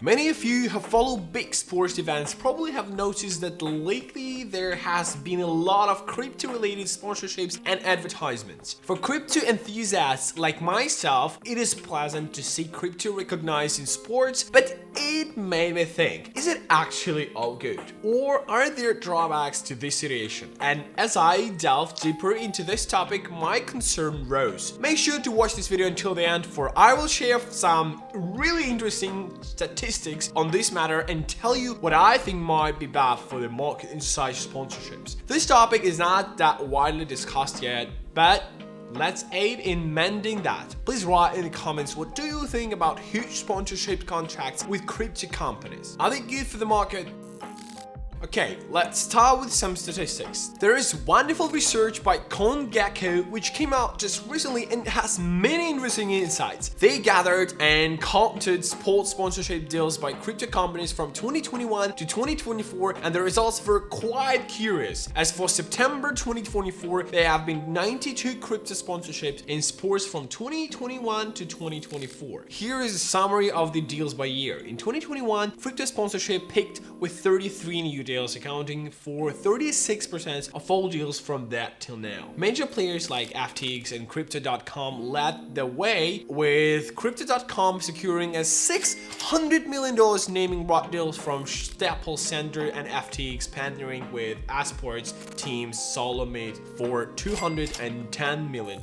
Many of you who follow big sports events probably have noticed that lately there has been a lot of crypto-related sponsorships and advertisements. For crypto enthusiasts like myself, it is pleasant to see crypto recognized in sports, but it made me think, is it actually all good? Or are there drawbacks to this situation? And as I delve deeper into this topic, my concern rose. Make sure to watch this video until the end, for I will share some really interesting statistics on this matter and tell you what I think might be bad for the market in such sponsorships. This topic is not that widely discussed yet, but let's aid in mending that. Please write in the comments, what do you think about huge sponsorship contracts with crypto companies? Are they good for the market? Okay, let's start with some statistics. There is wonderful research by CoinGecko which came out just recently and has many interesting insights. They gathered and counted sports sponsorship deals by crypto companies from 2021 to 2024, and the results were quite curious. As for September 2024, there have been 92 crypto sponsorships in sports from 2021 to 2024. Here is a summary of the deals by year. In 2021, crypto sponsorship peaked with 33 new deals, accounting for 36% of all deals from that till now. Major players like FTX and Crypto.com led the way, with Crypto.com securing a $600 million naming right deals from Staples Center, and FTX partnering with esports team Solomate for $210 million.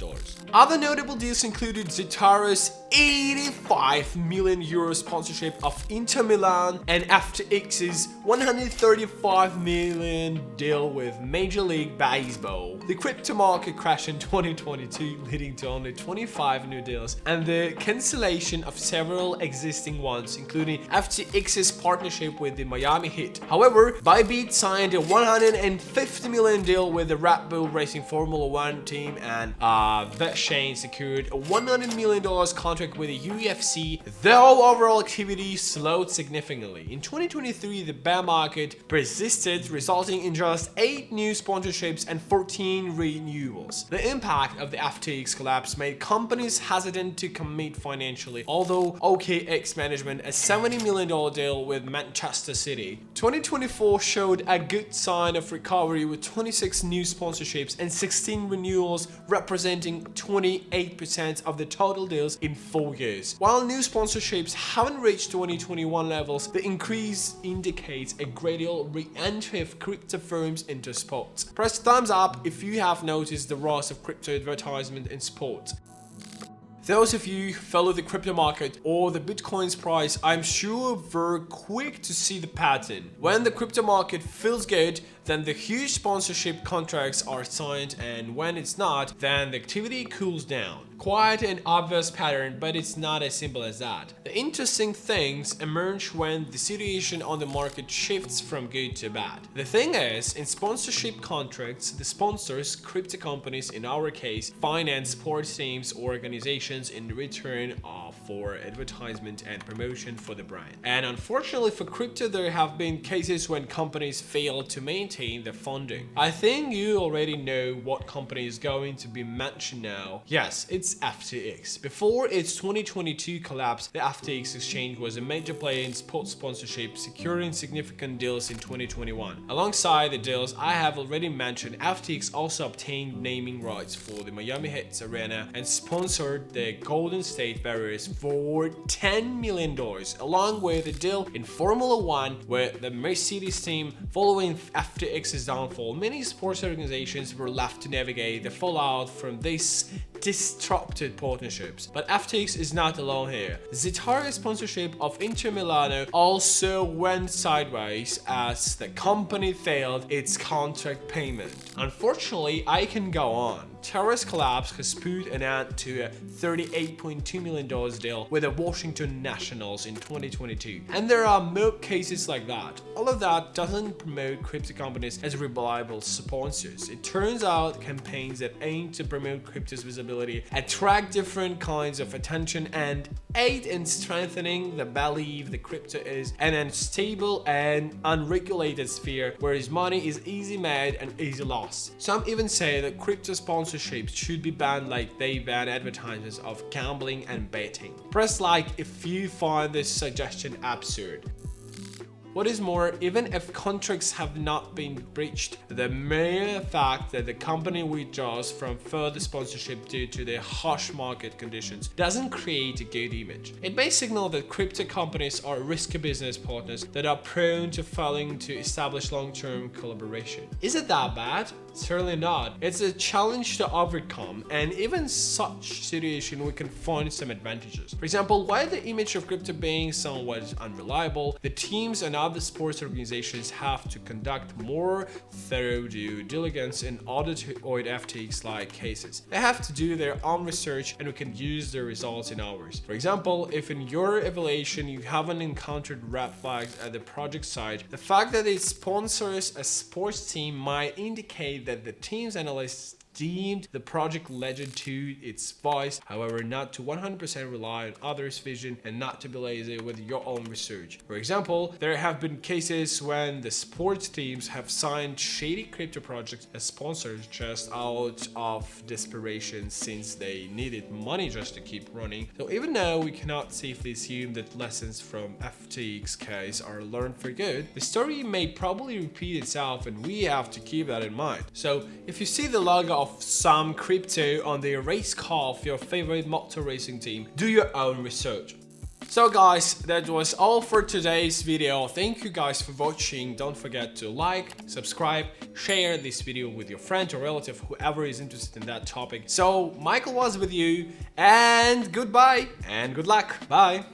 Other notable deals included Zetaro's 85 million euro sponsorship of Inter Milan and FTX's 135 million deal with Major League Baseball. The crypto market crashed in 2022, leading to only 25 new deals and the cancellation of several existing ones, including FTX's partnership with the Miami Heat. However, Bybit signed a 150 million deal with the Red Bull Racing Formula 1 team, and VeChain secured a $100 million contract with the UFC, though overall activity slowed significantly. In 2023, the bear market persisted, resulting in just 8 new sponsorships and 14 renewals. The impact of the FTX collapse made companies hesitant to commit financially, although OKX management a $70 million deal with Manchester City. 2024 showed a good sign of recovery, with 26 new sponsorships and 16 renewals, representing 28% of the total deals in 4 years. While new sponsorships haven't reached 2021 levels, the increase indicates a gradual re-entry of crypto firms into sports. Press thumbs up if you have noticed the rise of crypto advertisement in sports. Those of you who follow the crypto market or the Bitcoin's price, I'm sure were quick to see the pattern. When the crypto market feels good, then the huge sponsorship contracts are signed, and when it's not, then the activity cools down. Quite an obvious pattern, but it's not as simple as that. The interesting things emerge when the situation on the market shifts from good to bad. The thing is, in sponsorship contracts, the sponsors, crypto companies in our case, finance sports teams or organizations in return for advertisement and promotion for the brand. And unfortunately for crypto, there have been cases when companies failed to maintain their funding. I think you already know what company is going to be mentioned now. Yes, it's FTX. Before its 2022 collapse, the FTX exchange was a major player in sports sponsorship, securing significant deals in 2021. Alongside the deals I have already mentioned, FTX also obtained naming rights for the Miami Heat arena and sponsored the Golden State Warriors for $10 million, along with a deal in Formula 1 with the Mercedes team. Following FTX's downfall, many sports organizations were left to navigate the fallout from these disrupted partnerships. But FTX is not alone here. Zetaro's sponsorship of Inter Milano also went sideways as the company failed its contract payment. Unfortunately, I can go on. Terra's collapse has put an end to a $38.2 million deal with the Washington Nationals in 2022. And there are more cases like that. All of that doesn't promote crypto companies as reliable sponsors. It turns out campaigns that aim to promote crypto's visibility visibility, attract different kinds of attention, and aid in strengthening the belief that crypto is an unstable and unregulated sphere where money is easy made and easy lost. Some even say that crypto sponsorships should be banned like they ban advertisements of gambling and betting. Press like if you find this suggestion absurd. What is more, even if contracts have not been breached, the mere fact that the company withdraws from further sponsorship due to the harsh market conditions doesn't create a good image. It may signal that crypto companies are risky business partners that are prone to failing to establish long-term collaboration. Is it that bad? Certainly not. It's a challenge to overcome, and even such situation we can find some advantages. For example, while the image of crypto being somewhat unreliable, the teams and other sports organizations have to conduct more thorough due diligence in order to avoid FTX-like cases. They have to do their own research, and we can use their results in ours. For example, if in your evaluation you haven't encountered red flags at the project site, the fact that it sponsors a sports team might indicate that the team's analysts deemed the project legend to its voice, however, not to 100% rely on others' vision and not to be lazy with your own research. For example, there have been cases when the sports teams have signed shady crypto projects as sponsors just out of desperation since they needed money just to keep running. So even though we cannot safely assume that lessons from FTX case are learned for good, the story may probably repeat itself and we have to keep that in mind. So if you see the logo of some crypto on the race car of your favorite motor racing team, do your own research. So guys, that was all for today's video. Thank you guys for watching. Don't forget to like, subscribe, share this video with your friend or relative, whoever is interested in that topic. So Michael was with you, and goodbye and good luck. Bye.